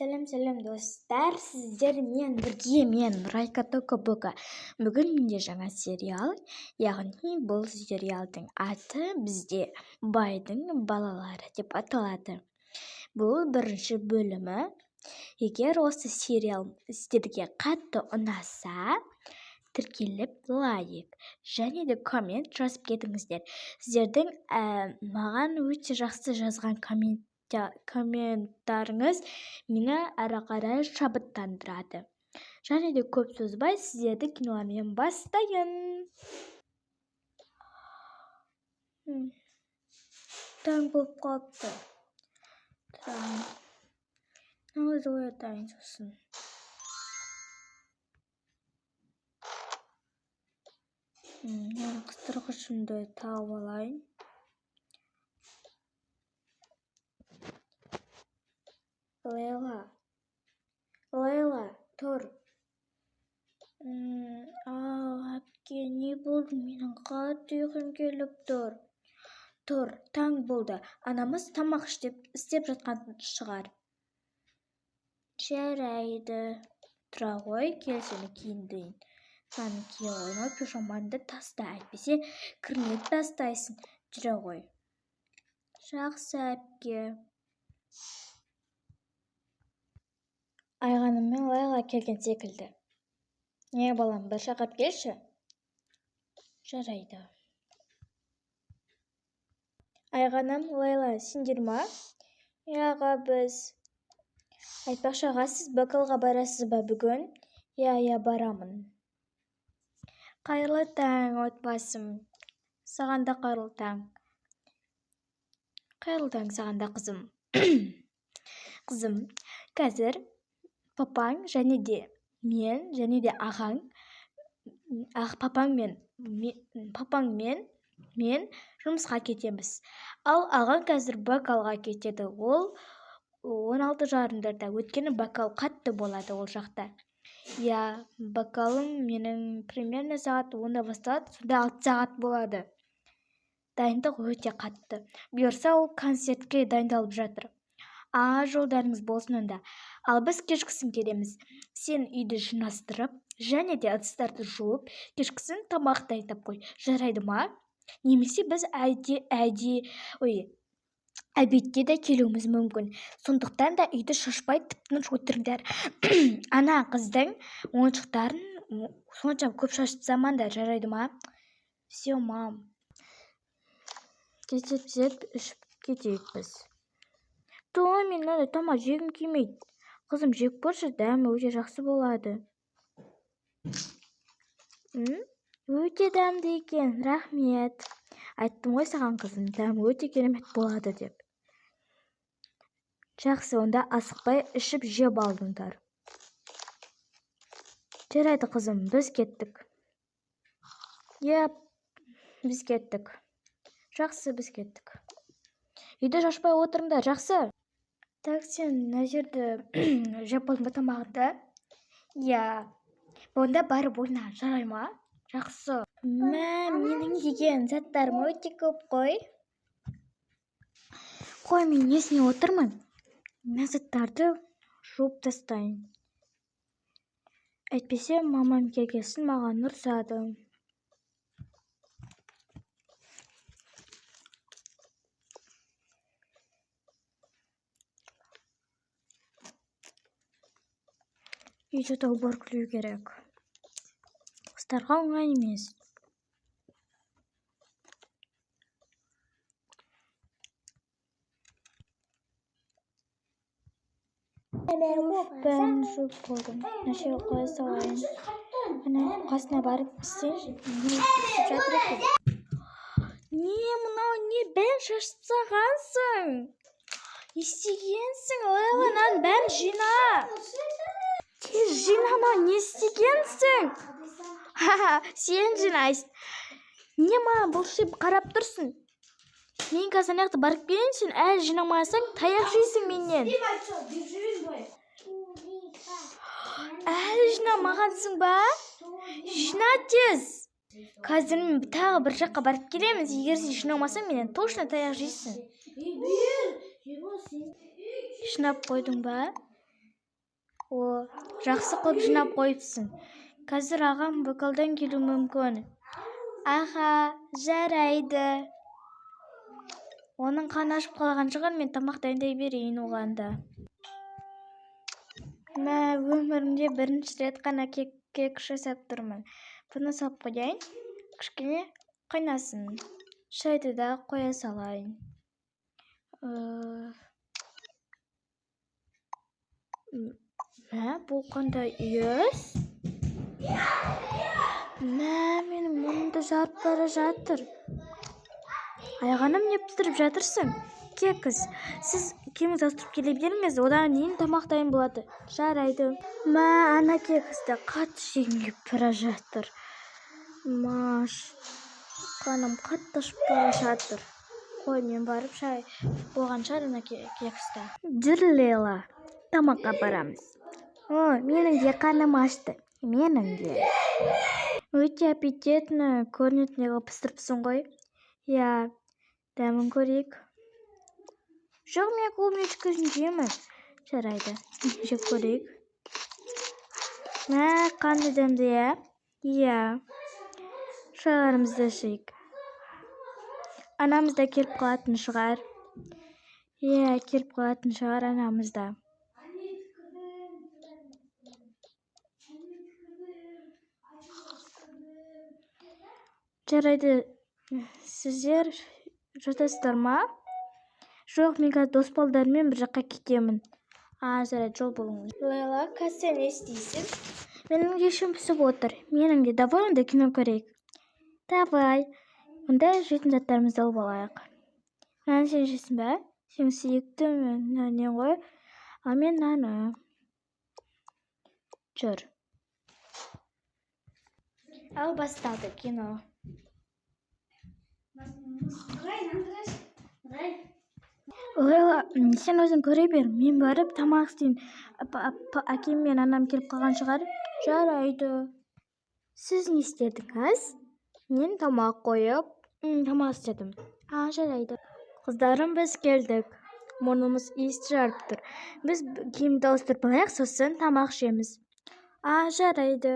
Сәлем достар, сіздермен бірге мен Райка Токобука. Бүгін менде жаңа сериал, яғни бұл сериалдың аты бізде байдың балалары деп аталады. Бұл бірінші бөлімі. Егер осы сериал сіздерге қатты ұнаса, тіркеліп лайк және де коммент жазып кетіңіздер. Сіздердің маған өте жақсы жазған комментарыңыз мені әрі қарай шабыттандырады. Және де көп созбай сіздерді кинолармен бастайын. Таң болып қалыпты. Өзі оятайын сосын. Қыстырғышымды тауып алайын. Лейла, тұр. Әпке, не болды? Менің қатты ұйқым келіп тұр. Тұр, таң болды. Анамыз тамақ істеп жатқан шығар. Жарайды. Тұра ғой, кел сені киіндірейін. Саны кие қойма, пижамаңды таста, әйтпесе кірмек тастайсың. Жүре ғой. Жақсы, әпке. Айғаным мен Лейла келген секілді. Не балам, бір шақырып келші. Жарайды. Айғаным, Лейла, сендер ма? Аға, біз. Айтпақшы аға, сіз бокалға барасыз ба бүгін? Я, барамын. Қайырлы таң, отбасым. Саған да қайырлы таң. Қайырлы таң саған да, қызым. Қызым, қазір папаң және де ағаң, папаң мен жұмысқа кетеміз. Ал ағаң қазір бокалға кетеді. Ол 16 жарымдарда, өткені бокал қатты болады ол жақта. Я, бокалым менің примерно сағат 10-да басталады, сонда 6 сағат болады. Дайындық өте қатты. Бұйырса ол концертке дайындалып жатыр. Жолдарыңыз болсын онда. Ал біз кешкісін келеміз. Сен үйді жинастырып, және де ыдыстарды жуып, кешкісін тамақ дайындап қой. Жарайды ма? Немесе біз обедке де келуіміз мүмкін. Сондықтан да үйді шашпай тып-тыныш отырыңдар. Ана қыздың ойыншықтарын сонша көп шашып замандар, жарайды ма? Все, мам. Кетіп ішіп кетейік біз. Мен тамақ жегім келмейді. Қызым, жеп көрші, дәмі өте жақсы болады. Өте дәмді екен, рахмет. Айттым ғой саған, қызым, дәмі өте керемет болады деп. Жақсы, онда асықпай ішіп жеп алдыңдар. Жарайды, қызым, біз кеттік. Біз кеттік. Жақсы, біз кеттік. Үйді шашпай отырыңдар, жақсы. Так, сен мына жерді жеп болдың ба тамағыңды? Онда барып ойна, жарай ма? Жақсы. Менің деген заттарым өте көп қой. Қой, мен несіне отырмын? Мен заттарды жуып тастайын. Әйтпесе мамам келгесін маған ұрсады. Үйді долбар күлу керек. Қыздарға оңай емес. Бәрін жуып болдым. Нәше қоя салайын. Қасына барып істейін. Не бәрін шашып тастағансың? Не істегенсің? Лейланың бәрін жина. Тез жинама, не істегенсің? Сен жинайсың. Не маған бұлшып қарап тұрсың? Мен қазір аяқты барып келейін, сен әлі жинамасаң, таяқ жейсің менен. Әлі жинамағансың ба? Жина тез. Қазір мен тағы бір жаққа барып келеміз. Егер сен жинамасаң, менен точно таяқ жейсің. Жинап қойдың ба? О, жақсы қылып жинап қойыпсың. Қазір ағам вокалдан келу мүмкін. Аға, жарайды. Оның қаны ашып қалған шығар, мен тамақ дайындай берейін оғанда. Мә, өмірімде бірінші рет қана кек жасап тұрмын. Бұны салып қояйын, кішкене қайнасын. Шайды да қоя салайын. Мә, бұл қандай иіс? Мә, менің мұнымды жарып бара жатыр. Айғаным, не пісіріп жатырсың? Кекіс, сіз кеміңіз ауыстырып келе беріңіз, одан кейін тамақ дайын болады. Жарайды. Мә, ана кекісті қатты жегім келіп бара жатыр. Маш, қаным қатты ашып бара жатыр. Қой, мен барып шай болған шығар ана кекісті. Жүр, Лейла, тамаққа барамыз. О, менің де қаным ашты. Менің де. Өте аппетитті көрінетіндей қылып пісіріпсің ғой. Я, дәмін көрейік. Жоқ, мен клубничкасын жеймін. Жарайды, жеп көрейік. Мә, қандай дәмді, иә? Иә. Шайларымызды ішейік. Анамыз да келіп қалатын шығар. Иә, келіп қалатын шығар анамыз да. Жарайды, сіздер жатасыздар ма? Жоқ, мен қазір дос балдармен бір жаққа кетемін. Жарайды, жол болыңыз. Лейла, қазір сен не істейсің? Менің ешім пісіп отыр. Менің де, давай онда кино көрейік. Давай. Онда жейтін заттарымызды алып алайық. Нан сен жейсің бе? Сен сүйікті наннен ғой. Ал мен наны. Жүр. Ал басталды кино. Лейла, сен өзің көре бер. Мен барып тамақ істейін. Әкем мен анам келіп қалған шығар. Жарайды. Сіз не істедіңіз? Мен тамақ қойып, тамақ істедім. Жарайды. Қыздарым, біз келдік. Мұрнымыз иісті жарып тұр. Біз киімді ауыстырып алайық, сосын тамақ ішеміз. Жарайды.